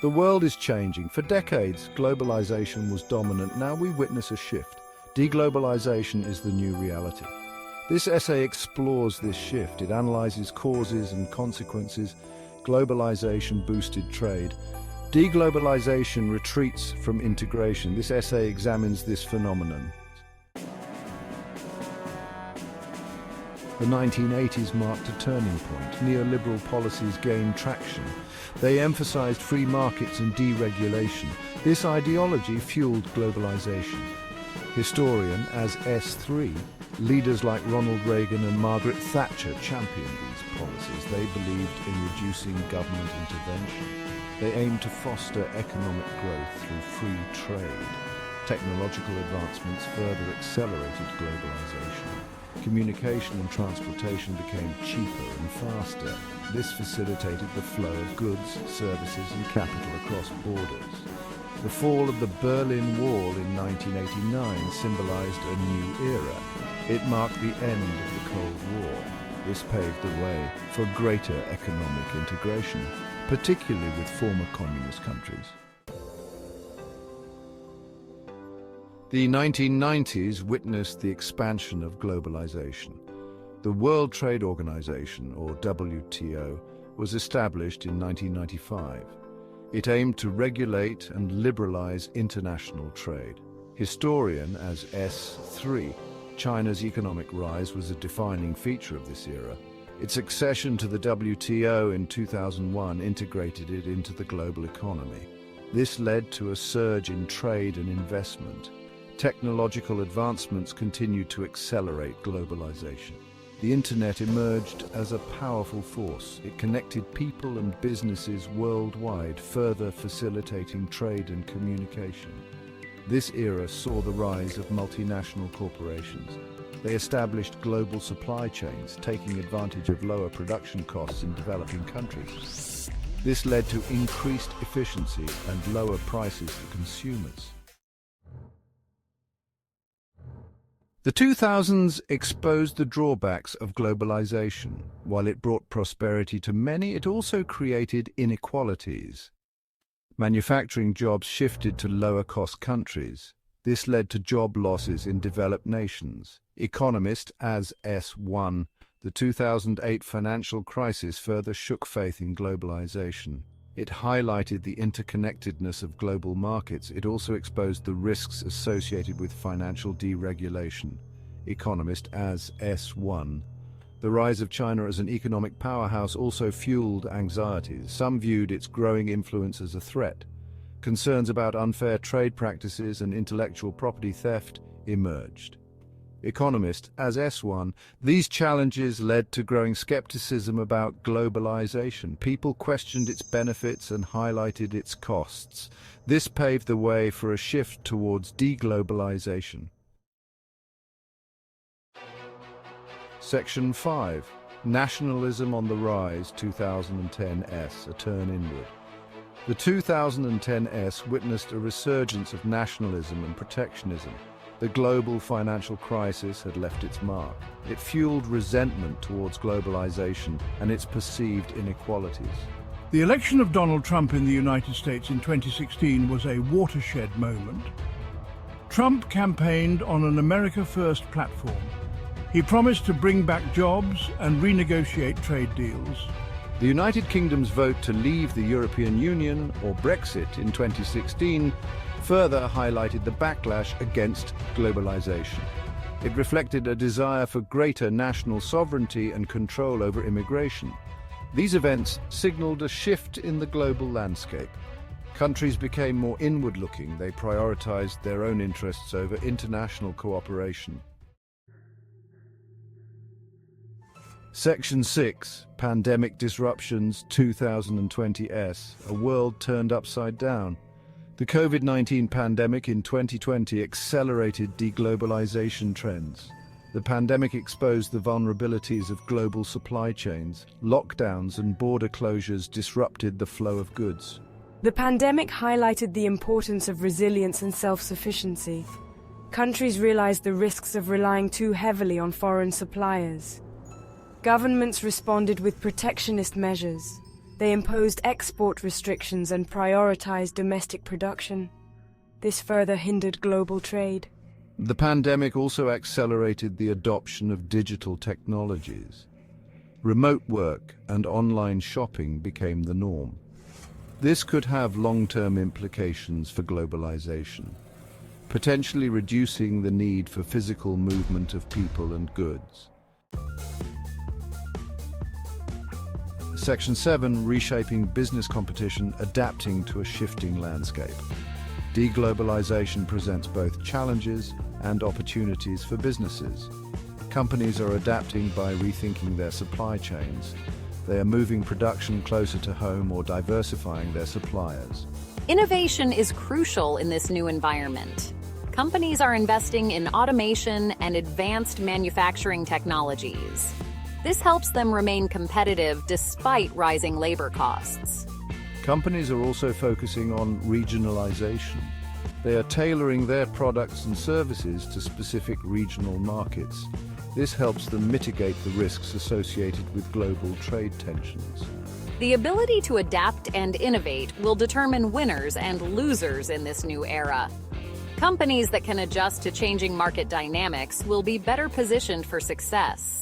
The world is changing. For decades, globalization was dominant. Now we witness a shift. Deglobalization is the new reality. This essay explores this shift. It analyzes causes and consequences. Globalization boosted trade. Deglobalization retreats from integration. This essay examines this phenomenon. The 1980s marked a turning point. Neoliberal policies gained traction. They emphasized free markets and deregulation. This ideology fueled globalization. Historian as S3, leaders like Ronald Reagan and Margaret Thatcher championed these policies. They believed in reducing government intervention. They aimed to foster economic growth through free trade. Technological advancements further accelerated globalization. Communication and transportation became cheaper and faster. This facilitated the flow of goods, services and capital across borders. The fall of the Berlin Wall in 1989 symbolized a new era. It marked the end of the Cold War. This paved the way for greater economic integration, particularly with former communist countries. The 1990s witnessed the expansion of globalization. The World Trade Organization, or WTO, was established in 1995. It aimed to regulate and liberalize international trade. Historian as S3, China's economic rise was a defining feature of this era. Its accession to the WTO in 2001 integrated it into the global economy. This led to a surge in trade and investment. Technological advancements continued to accelerate globalization. The internet emerged as a powerful force. It connected people and businesses worldwide, further facilitating trade and communication. This era saw the rise of multinational corporations. They established global supply chains, taking advantage of lower production costs in developing countries. This led to increased efficiency and lower prices for consumers. The 2000s exposed the drawbacks of globalization. While it brought prosperity to many, it also created inequalities. Manufacturing jobs shifted to lower-cost countries. This led to job losses in developed nations. Economist as S1, the 2008 financial crisis further shook faith in globalization. It highlighted the interconnectedness of global markets. It also exposed the risks associated with financial deregulation. Economist as S1. The rise of China as an economic powerhouse also fueled anxieties. Some viewed its growing influence as a threat. Concerns about unfair trade practices and intellectual property theft emerged. Economist as S1, these challenges led to growing skepticism about globalization. People questioned its benefits and highlighted its costs. This paved the way for a shift towards deglobalization. Section 5. Nationalism on the Rise, 2010s, a turn inward. The 2010s witnessed a resurgence of nationalism and protectionism. The global financial crisis had left its mark. It fueled resentment towards globalization and its perceived inequalities. The election of Donald Trump in the United States in 2016 was a watershed moment. Trump campaigned on an America First platform. He promised to bring back jobs and renegotiate trade deals. The United Kingdom's vote to leave the European Union, or Brexit, in 2016 further highlighted the backlash against globalization. It reflected a desire for greater national sovereignty and control over immigration. These events signaled a shift in the global landscape. Countries became more inward-looking. They prioritized their own interests over international cooperation. Section 6, Pandemic Disruptions 2020s, a world turned upside down. The COVID-19 pandemic in 2020 accelerated deglobalization trends. The pandemic exposed the vulnerabilities of global supply chains. Lockdowns and border closures disrupted the flow of goods. The pandemic highlighted the importance of resilience and self-sufficiency. Countries realized the risks of relying too heavily on foreign suppliers. Governments responded with protectionist measures. They imposed export restrictions and prioritized domestic production. This further hindered global trade. The pandemic also accelerated the adoption of digital technologies. Remote work and online shopping became the norm. This could have long-term implications for globalization, potentially reducing the need for physical movement of people and goods. Section 7, Reshaping Business Competition, Adapting to a Shifting Landscape. De-globalization presents both challenges and opportunities for businesses. Companies are adapting by rethinking their supply chains. They are moving production closer to home or diversifying their suppliers. Innovation is crucial in this new environment. Companies are investing in automation and advanced manufacturing technologies. This helps them remain competitive despite rising labor costs. Companies are also focusing on regionalization. They are tailoring their products and services to specific regional markets. This helps them mitigate the risks associated with global trade tensions. The ability to adapt and innovate will determine winners and losers in this new era. Companies that can adjust to changing market dynamics will be better positioned for success.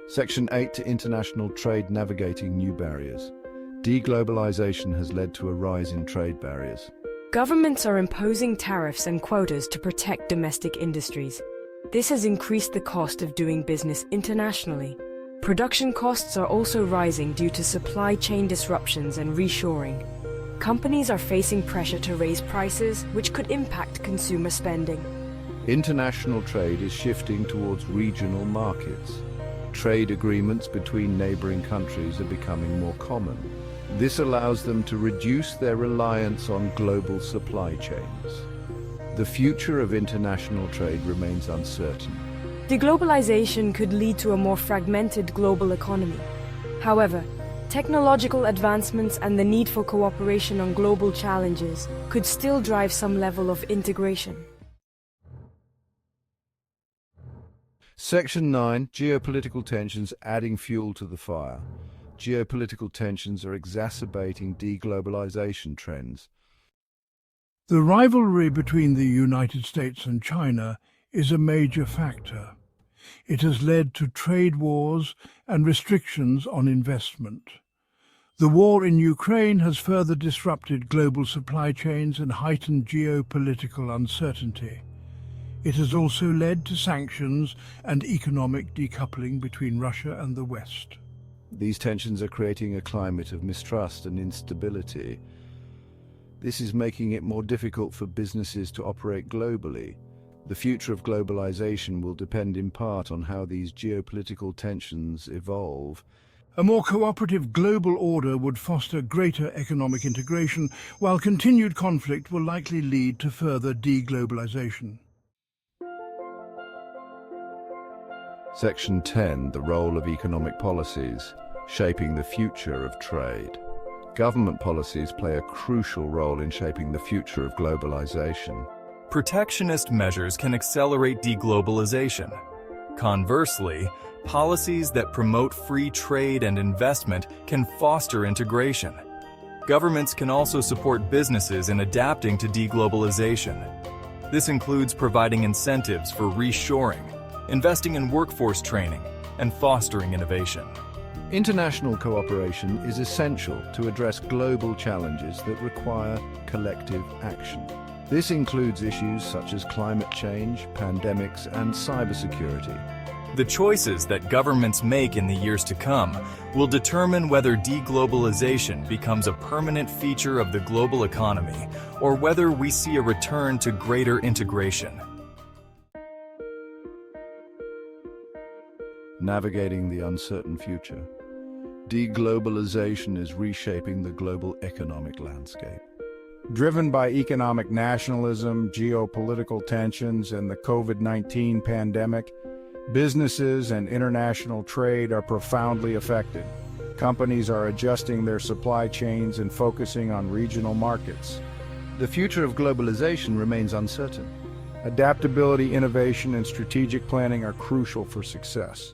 Section 8, International Trade, Navigating New Barriers. De-globalization has led to a rise in trade barriers. Governments are imposing tariffs and quotas to protect domestic industries. This has increased the cost of doing business internationally. Production costs are also rising due to supply chain disruptions and reshoring. Companies are facing pressure to raise prices, which could impact consumer spending. International trade is shifting towards regional markets. Trade agreements between neighboring countries are becoming more common. This allows them to reduce their reliance on global supply chains. The future of international trade remains uncertain. Deglobalization could lead to a more fragmented global economy. However, technological advancements and the need for cooperation on global challenges could still drive some level of integration. Section 9, Geopolitical Tensions, Adding Fuel to the Fire. Geopolitical tensions are exacerbating deglobalization trends. The rivalry between the United States and China is a major factor. It has led to trade wars and restrictions on investment. The war in Ukraine has further disrupted global supply chains and heightened geopolitical uncertainty. It has also led to sanctions and economic decoupling between Russia and the West. These tensions are creating a climate of mistrust and instability. This is making it more difficult for businesses to operate globally. The future of globalization will depend in part on how these geopolitical tensions evolve. A more cooperative global order would foster greater economic integration, while continued conflict will likely lead to further deglobalization. Section 10, The Role of Economic Policies, Shaping the Future of Trade. Government policies play a crucial role in shaping the future of globalization. Protectionist measures can accelerate deglobalization. Conversely, policies that promote free trade and investment can foster integration. Governments can also support businesses in adapting to deglobalization. This includes providing incentives for reshoring, investing in workforce training, and fostering innovation. International cooperation is essential to address global challenges that require collective action. This includes issues such as climate change, pandemics, and cybersecurity. The choices that governments make in the years to come will determine whether deglobalization becomes a permanent feature of the global economy or whether we see a return to greater integration. Navigating the uncertain future. Deglobalization is reshaping the global economic landscape. Driven by economic nationalism, geopolitical tensions, and the COVID-19 pandemic, businesses and international trade are profoundly affected. Companies are adjusting their supply chains and focusing on regional markets. The future of globalization remains uncertain. Adaptability, innovation, and strategic planning are crucial for success.